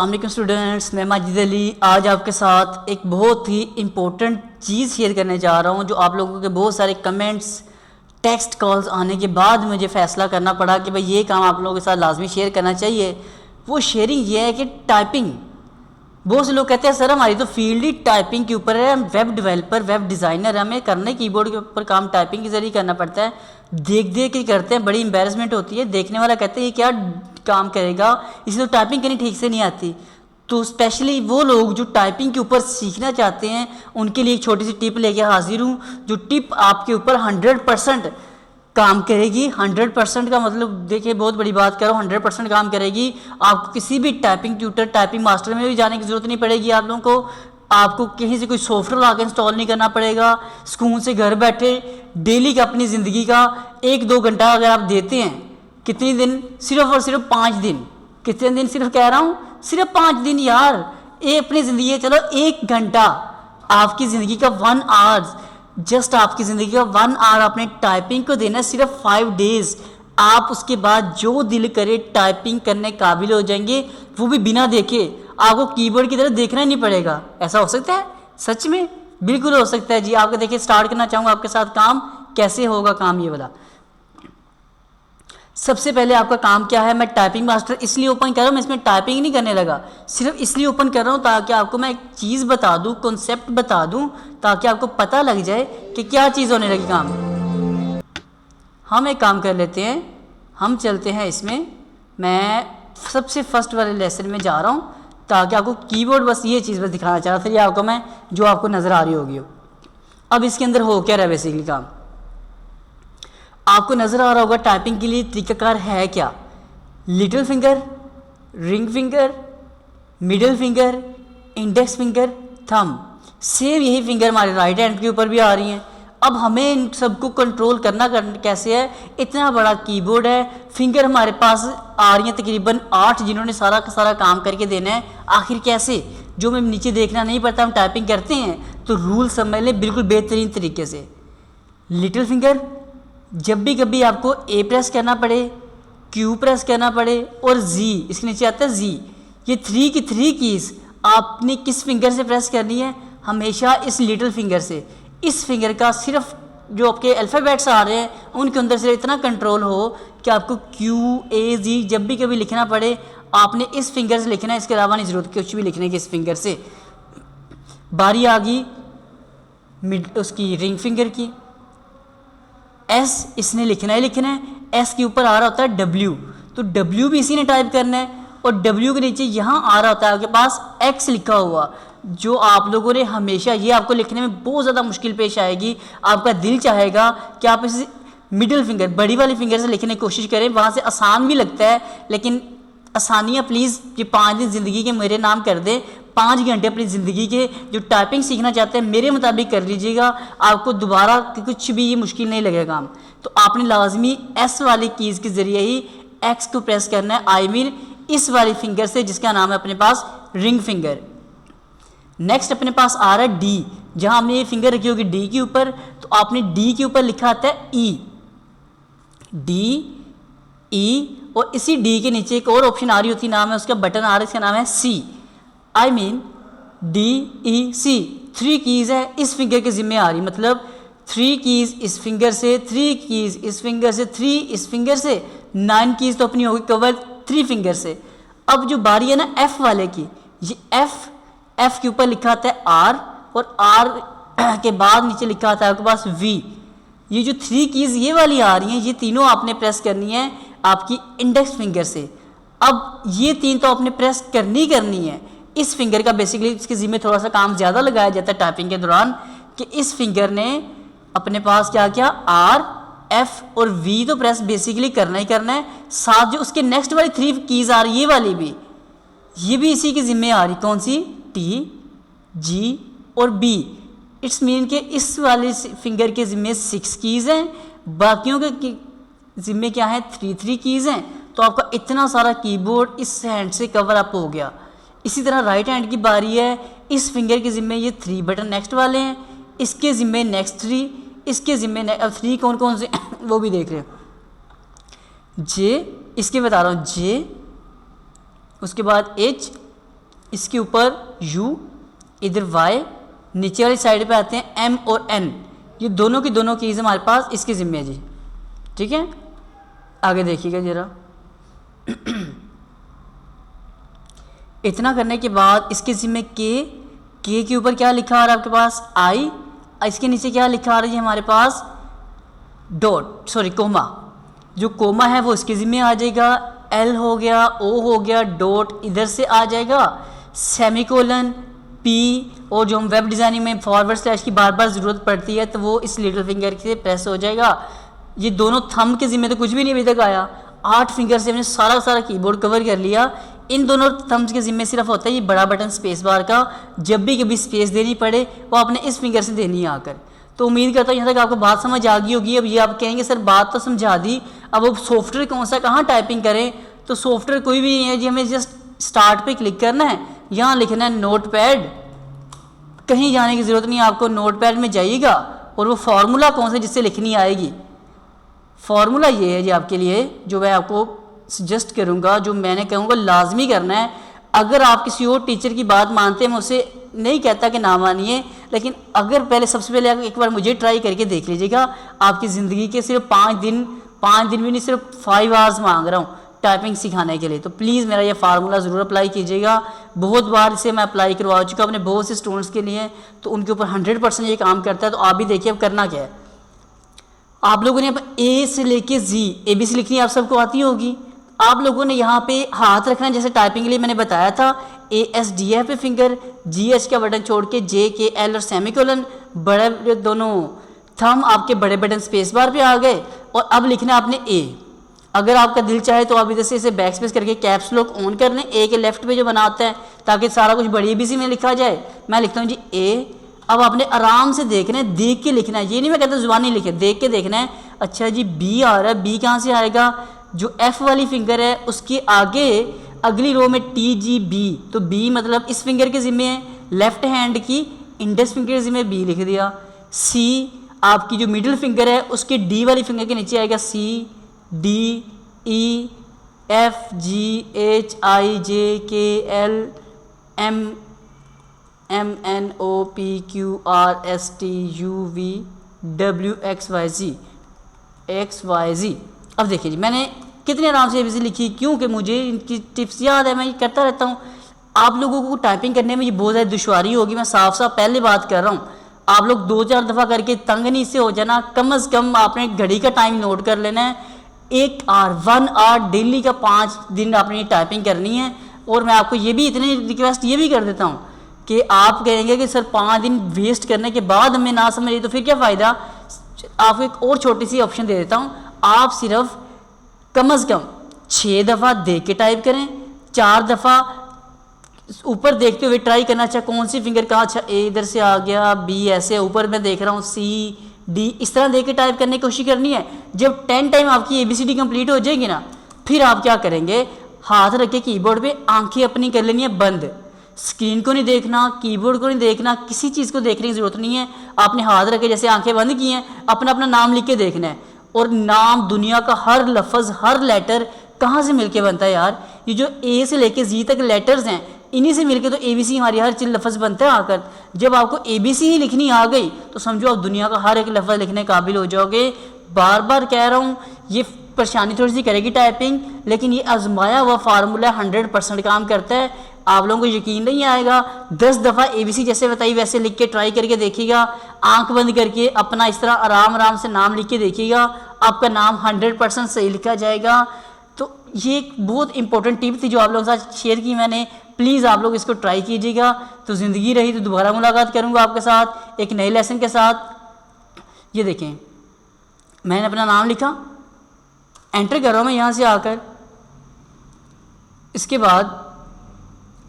अस्सलाम स्टूडेंट्स, मैं माजिद अली आज आपके साथ एक बहुत ही इम्पोर्टेंट चीज़ शेयर करने जा रहा हूं जो आप लोगों के बहुत सारे कमेंट्स, टेक्स्ट कॉल्स आने के बाद मुझे फ़ैसला करना पड़ा कि भाई ये काम आप लोगों के साथ लाजमी शेयर करना चाहिए। वो शेयरिंग ये है कि टाइपिंग, बहुत से लोग कहते हैं सर हमारी तो फील्ड ही टाइपिंग के ऊपर है, हम वेब डेवलपर, वेब डिज़ाइनर, हमें करने कीबोर्ड के ऊपर काम टाइपिंग के ज़रिए करना पड़ता है। देख देख के करते हैं, बड़ी एम्बेरसमेंट होती है। देखने वाला कहते हैं ये क्या काम करेगा, इसे तो टाइपिंग करनी ठीक से नहीं आती। तो स्पेशली वो लोग जो टाइपिंग के ऊपर सीखना चाहते हैं उनके लिए एक छोटी सी टिप लेके हाजिर हूँ, जो टिप आपके ऊपर 100% काम करेगी। 100% का मतलब देखिए बहुत बड़ी बात करो, 100% काम करेगी। आपको किसी भी टाइपिंग ट्यूटर, टाइपिंग मास्टर में भी जाने की ज़रूरत नहीं पड़ेगी। आप लोगों को आपको कहीं से कोई सॉफ्टवेयर लाके इंस्टॉल नहीं करना पड़ेगा। सुकून से घर बैठे डेली का अपनी ज़िंदगी का 1-2 घंटा अगर आप देते हैं, कितने दिन, सिर्फ और सिर्फ 5 दिन, कितने दिन सिर्फ कह रहा हूँ, सिर्फ 5 दिन यार, ये अपनी ज़िंदगी है। चलो 1 घंटा आपकी ज़िंदगी का 1 आवर्स, जस्ट आपकी ज़िंदगी का 1 आवर आपने टाइपिंग को देना है, सिर्फ 5 डेज़। आप उसके बाद जो दिल करे टाइपिंग करने काबिल हो जाएंगे, वो भी बिना देखे। आपको कीबोर्ड की तरफ देखना ही नहीं पड़ेगा। ऐसा हो सकता है? सच में बिल्कुल हो सकता है जी। आपको देखिए स्टार्ट करना चाहूँगा आपके साथ काम, कैसे होगा काम ये वाला। सबसे पहले आपका काम क्या है, मैं टाइपिंग मास्टर इसलिए ओपन कर रहा हूँ, मैं इसमें टाइपिंग नहीं करने लगा, सिर्फ इसलिए ओपन कर रहा हूँ ताकि आपको मैं एक चीज़ बता दूँ, कॉन्सेप्ट बता दूँ, ताकि आपको पता लग जाए कि क्या चीज़ होने लगी काम। हम एक काम कर लेते हैं, हम चलते हैं इसमें, मैं सबसे फर्स्ट वाले लेसन में जा रहा हूँ ताकि आपको कीबोर्ड बस ये चीज़ बस दिखाना चाह रहा था, ये आपको मैं जो आपको नज़र आ रही होगी। अब इसके अंदर हो क्या रहा है बेसिकली काम, आपको नज़र आ रहा होगा टाइपिंग के लिए तरीकाकार है क्या। Little finger, ring finger, middle finger, index finger, thumb, same यही फिंगर हमारे राइट हैंड के ऊपर भी आ रही हैं। अब हमें इन सबको कंट्रोल करना कैसे है, इतना बड़ा कीबोर्ड है, फिंगर हमारे पास आ रही हैं तकरीबन 8 जिन्होंने सारा का सारा काम करके देना है। आखिर कैसे, जो हमें नीचे देखना नहीं पड़ता, हम टाइपिंग करते हैं तो रूल समझ लें बिल्कुल बेहतरीन तरीके से। लिटिल फिंगर, जब भी कभी आपको ए प्रेस करना पड़े, क्यू प्रेस करना पड़े और जी, इसके नीचे आता है जी, ये 3 की 3 कीज़ आपने किस फिंगर से प्रेस करनी है, हमेशा इस लिटिल फिंगर से। इस फिंगर का सिर्फ जो आपके अल्फ़ाबेट्स आ रहे हैं उनके अंदर से इतना कंट्रोल हो कि आपको क्यू ए जी जब भी कभी लिखना पड़े आपने इस फिंगर से लिखना है, इसके अलावा नहीं ज़रूरत कुछ भी लिखने की इस फिंगर से। बारी आ गई मिड उसकी रिंग फिंगर की, एस इसने लिखना ही लिखना है, एस के ऊपर आ रहा होता है डब्ल्यू, तो डब्ल्यू भी इसी ने टाइप करना है, और डब्ल्यू के नीचे यहाँ आ रहा होता है आपके पास एक्स लिखा हुआ, जो आप लोगों ने हमेशा, ये आपको लिखने में बहुत ज़्यादा मुश्किल पेश आएगी। आपका दिल चाहेगा कि आप इस मिडिल फिंगर, बड़ी वाली फिंगर से लिखने की कोशिश करें, वहाँ से आसान भी लगता है, लेकिन आसानियाँ प्लीज़ ये 5 दिन ज़िंदगी के मेरे नाम कर दें। 5 घंटे अपनी ज़िंदगी के जो टाइपिंग सीखना चाहते हैं मेरे मुताबिक कर लीजिएगा, आपको दोबारा कुछ भी ये मुश्किल नहीं लगेगा काम। तो आपने लाजमी एस वाली कीज़ के ज़रिए ही एक्स को प्रेस करना है, आई मीन इस वाली फिंगर से जिसका नाम है अपने पास रिंग फिंगर। नेक्स्ट अपने पास आ रहा है डी, जहाँ हमने ये फिंगर रखी होगी डी के ऊपर, तो आपने डी के ऊपर लिखा आता है ई, डी ई, और इसी डी के नीचे एक और ऑप्शन आ रही होती, नाम है उसका बटन आ रहा है, इसका नाम है C, I mean D E C. 3 keys है इस फिंगर के ज़िम्मे आ रही, मतलब 3 कीज़ इस फिंगर से, 3 कीज़ इस फिंगर से, 3 इस फिंगर से, 9 कीज़ तो अपनी होगी कवर 3 फिंगर से। अब जो बारी है ना एफ़ वाले की, ये एफ़ के ऊपर लिखा आता है आर, और आर के बाद नीचे लिखा आता है आपके पास वी। ये जो 3 कीज़ ये वाली आ रही हैं, ये तीनों आपने प्रेस करनी है आपकी इंडेक्स फिंगर से। अब ये 3 तो आपने प्रेस करनी है। इस फिंगर का बेसिकली इसके ज़िम्मे थोड़ा सा काम ज़्यादा लगाया जाता है टाइपिंग के दौरान, कि इस फिंगर ने अपने पास क्या किया, आर, एफ और वी तो प्रेस बेसिकली करना ही करना है, साथ जो उसके नेक्स्ट वाली 3 कीज़ आ रही है ये वाली भी, ये भी इसी के ज़िम्मे आ रही, कौन सी, टी, जी और बी। इट्स मीन कि इस वाले फिंगर के ज़िम्मे 6 कीज़ हैं, बाकियों के ज़िम्मे क्या है, 3 कीज़ हैं। तो आपका इतना सारा कीबोर्ड इस हैंड से कवर अप हो गया। इसी तरह राइट हैंड की बारी है, इस फिंगर के ज़िम्मे ये 3 बटन नेक्स्ट वाले हैं, इसके ज़िम्मे नेक्स्ट 3, इसके ज़िम्मे अब 3 कौन कौन से वो भी देख रहे हैं, जे, इसके बता रहा हूँ जे, उसके बाद एच, इसके ऊपर U, इधर Y, नीचे वाली साइड पे आते हैं M और N। ये दोनों की दोनों कीज़ हमारे पास इसके ज़िम्मे है जी। ठीक है, आगे देखिएगा ज़रा। इतना करने के बाद इसके ज़िम्मे के के ऊपर क्या लिखा आ रहा है आपके पास I, इसके नीचे क्या लिखा आ रहा है हमारे पास डॉट, सॉरी कोमा। जो कोमा है वो इसके ज़िम्मे आ जाएगा, L हो गया, O हो गया, डॉट इधर से आ जाएगा, सेमीकोलन, P, और जो हम वेब डिज़ाइनिंग में फॉरवर्ड स्लैश की बार बार ज़रूरत पड़ती है तो वो इस लिटिल फिंगर से प्रेस हो जाएगा। ये दोनों थंब के ज़िम्मे तो कुछ भी नहीं अभी तक आया, 8 फिंगर से हमने सारा कीबोर्ड कवर कर लिया। इन दोनों थम्स के ज़िम्मे सिर्फ होता है ये बड़ा बटन स्पेस बार का, जब भी कभी स्पेस देनी पड़े वो आपने इस फिंगर से देनी है आकर। तो उम्मीद करता हूँ यहाँ तक आपको बात समझ आ गई होगी। अब ये आप कहेंगे सर बात तो समझा दी, अब वो सॉफ्टवेयर कौन सा, कहाँ टाइपिंग करें? तो सॉफ्टवेयर कोई भी नहीं है जी, हमें जस्ट स्टार्ट पे क्लिक करना है, यहाँ लिखना है नोटपैड, कहीं जाने की ज़रूरत नहीं है आपको। नोटपैड में जाइएगा और वो फार्मूला कौन सा जिससे लिखनी आएगी, फार्मूला ये है जी आपके लिए जो मैं आपको सजेस्ट करूँगा, जो मैंने कहूँगा लाजमी करना है। अगर आप किसी और टीचर की बात मानते हैं, मैं उसे नहीं कहता कि ना मानिए, लेकिन अगर पहले सबसे पहले एक बार मुझे ट्राई करके देख लीजिएगा। आपकी ज़िंदगी के सिर्फ 5 दिन भी नहीं, सिर्फ 5 आवर्स मांग रहा हूँ टाइपिंग सिखाने के लिए। तो प्लीज़ मेरा ये फार्मूला ज़रूर अप्लाई कीजिएगा। बहुत बार इसे मैं अप्लाई करवा चुका अपने बहुत से स्टूडेंट्स के लिए, तो उनके ऊपर 100% ये काम करता है। तो आप भी देखिए अब करना क्या है। आप लोगों ने अब A से लेके Z ABC लिखनी आप सबको आती होगी। आप लोगों ने यहाँ पे हाथ रखना है, जैसे टाइपिंग के लिए मैंने बताया था, ASDF पे फिंगर, GH का बटन छोड़ के JKL और सेमीकोलन, बड़े दोनों थंब आपके बड़े बटन स्पेस बार पे आ गए। और अब लिखना है आपने A। अगर आपका दिल चाहे तो आप इधर से इसे बैक स्पेस करके कैप्स लॉक ऑन कर लें, A के लेफ्ट पे जो बनाता है, ताकि सारा कुछ बड़ी ABC में लिखा जाए। मैं लिखता हूँ जी A। अब आपने आराम से देखना है, देख के लिखना है, ये नहीं मैं कहता जुबानी लिखे, देख के देखना है। अच्छा जी B आ रहा है, B कहाँ से आएगा? जो F वाली फिंगर है उसके आगे अगली रो में TGB, तो B मतलब इस फिंगर के ज़िम्मे है, लेफ्ट हैंड की इंडेक्स फिंगर के ज़िम्मे B लिख दिया। C आपकी जो मिडिल फिंगर है उसके D वाली फिंगर के नीचे आएगा C, D, E, F, G, H, I, J, K, L, M, N, O, P, Q, R, S, T, U, V, W, X, Y, Z। अब देखिए जी मैंने कितने आराम से ABC लिखी, क्योंकि मुझे इनकी टिप्स याद है, मैं ये करता रहता हूँ। आप लोगों को टाइपिंग करने में ये बहुत ज़्यादा दुश्वारी होगी, मैं साफ साफ पहले बात कर रहा हूँ। आप लोग 2-4 दफ़ा करके तंग नहीं से हो जाना, कम से कम आपने घड़ी का टाइम नोट कर लेना है। 1 आवर डेली का 5 दिन आपने टाइपिंग करनी है। और मैं आपको ये भी इतनी रिक्वेस्ट ये भी कर देता हूँ कि आप कहेंगे कि सर 5 दिन वेस्ट करने के बाद हमें ना समझे तो फिर क्या फ़ायदा। आपको एक और छोटी सी ऑप्शन दे देता हूँ, आप सिर्फ कम से कम 6 दफ़ा देख के टाइप करें, 4 दफ़ा ऊपर देखते हुए ट्राई करना। अच्छा कौन सी फिंगर कहाँ, अच्छा A इधर से आ गया, B ऐसे ऊपर मैं देख रहा हूँ, C, D इस तरह देख के टाइप करने की कोशिश करनी है। जब 10 टाइम आपकी ABCD कंप्लीट हो जाएगी ना, फिर आप क्या करेंगे, हाथ रख के कीबोर्ड पे आंखें अपनी कर लेनी है बंद, स्क्रीन को नहीं देखना, कीबोर्ड को नहीं देखना, किसी चीज़ को देखने की ज़रूरत नहीं है। आपने हाथ रख के जैसे आंखें बंद की हैं, अपना अपना नाम लिख के देखना है। और नाम दुनिया का हर लफ्ज़ हर लेटर कहाँ से मिलके बनता है यार, ये जो A से लेके Z तक लेटर्स हैं, इन्हीं से मिलके तो ABC हमारी हर चीज़ लफ्ज़ बनता है आकर। जब आपको ABC ही लिखनी आ गई तो समझो आप दुनिया का हर एक लफ्ज़ लिखने काबिल हो जाओगे। बार बार कह रहा हूँ, ये परेशानी थोड़ी सी करेगी टाइपिंग, लेकिन ये आजमाया हुआ फार्मूला 100% काम करता है। आप लोगों को यकीन नहीं आएगा, 10 दफ़ा ABC जैसे बताई वैसे लिख के ट्राई करके देखिएगा, आंख बंद करके अपना इस तरह आराम से नाम लिख के देखिएगा, आपका नाम 100% सही लिखा जाएगा। तो ये एक बहुत इंपॉर्टेंट टिप थी जो आप लोगों के साथ शेयर की मैंने, प्लीज़ आप लोग इसको ट्राई कीजिएगा। तो ज़िंदगी रही तो दोबारा मुलाकात करूँगा आपके साथ एक नए लेसन के साथ। ये देखें मैंने अपना नाम लिखा, एंटर कर रहा हूँ मैं यहाँ से आकर। इसके बाद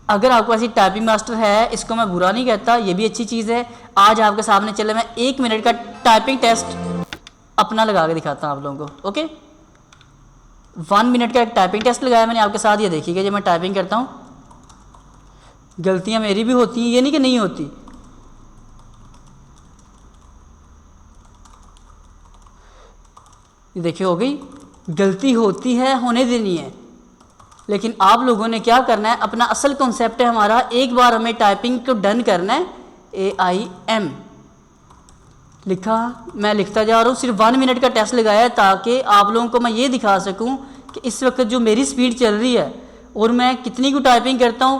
अगर आपके पास ये टाइपिंग मास्टर है, इसको मैं बुरा नहीं कहता, ये भी अच्छी चीज़ है। आज आपके सामने चले मैं 1 मिनट का टाइपिंग टेस्ट अपना लगा के दिखाता हूँ आप लोगों को। ओके 1 मिनट का एक टाइपिंग टेस्ट लगाया मैंने आपके साथ। ये देखिएगा जब मैं टाइपिंग करता हूँ, गलतियाँ मेरी भी होती हैं, ये नहीं कि नहीं होती। ये देखिए हो गई, गलती होती है, होने देनी है, लेकिन आप लोगों ने क्या करना है, अपना असल कॉन्सेप्ट है हमारा, एक बार हमें टाइपिंग को डन करना है। AIM लिखा, मैं लिखता जा रहा हूँ, सिर्फ 1 मिनट का टेस्ट लगाया है ताकि आप लोगों को मैं ये दिखा सकूँ कि इस वक्त जो मेरी स्पीड चल रही है और मैं कितनी को टाइपिंग करता हूँ।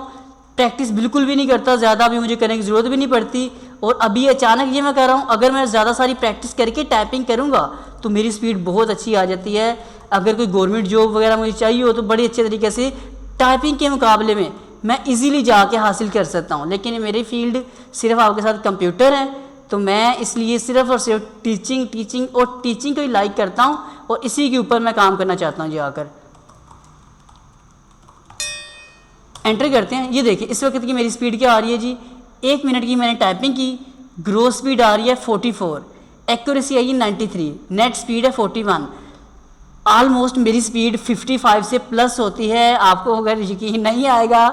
प्रैक्टिस बिल्कुल भी नहीं करता, ज़्यादा अभी मुझे करने की ज़रूरत भी नहीं पड़ती, और अभी अचानक ये मैं कर रहा हूँ। अगर मैं ज़्यादा सारी प्रैक्टिस करके टाइपिंग करूँगा तो मेरी स्पीड बहुत अच्छी आ जाती है। अगर कोई गवर्नमेंट जॉब वगैरह मुझे चाहिए हो तो बड़ी अच्छे तरीके से टाइपिंग के मुकाबले में मैं इजीली जाके हासिल कर सकता हूँ। लेकिन मेरी फील्ड सिर्फ आपके साथ कंप्यूटर है, तो मैं इसलिए सिर्फ और सिर्फ टीचिंग और टीचिंग को ही लाइक करता हूँ और इसी के ऊपर मैं काम करना चाहता हूँ। जाकर एंटर करते हैं। ये देखिए इस वक्त की मेरी स्पीड क्या आ रही है जी, 1 मिनट की मैंने टाइपिंग की, ग्रोथ स्पीड आ रही है 44, एक्यूरेसी आई 93, नेट स्पीड है 41। ऑलमोस्ट मेरी स्पीड 55 से प्लस होती है। आपको अगर यकीन नहीं आएगा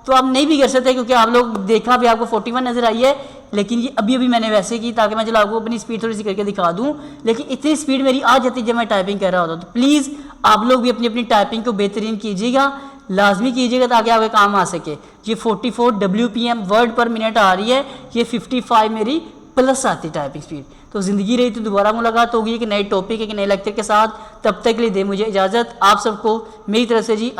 तो आप नहीं भी कर सकते, क्योंकि आप लोग देखा भी आपको 41 नज़र आई है, लेकिन ये अभी अभी मैंने वैसे की ताकि मैं चलो आपको अपनी स्पीड थोड़ी सी करके दिखा दूं। लेकिन इतनी स्पीड मेरी आ जाती है जब मैं टाइपिंग कर रहा होता। तो प्लीज़ आप लोग भी अपनी अपनी टाइपिंग को बेहतरीन कीजिएगा, लाजमी कीजिएगा ताकि आपके काम आ सके। ये 44 WPM वर्ड पर मिनट आ रही है, ये 55 मेरी प्लस आती टाइपिंग स्पीड। तो ज़िंदगी रही तो दोबारा मुलाकात होगी एक नए टॉपिक एक नए लेक्चर के साथ। तब तक के लिए दे मुझे इजाज़त। आप सबको मेरी तरफ से जी।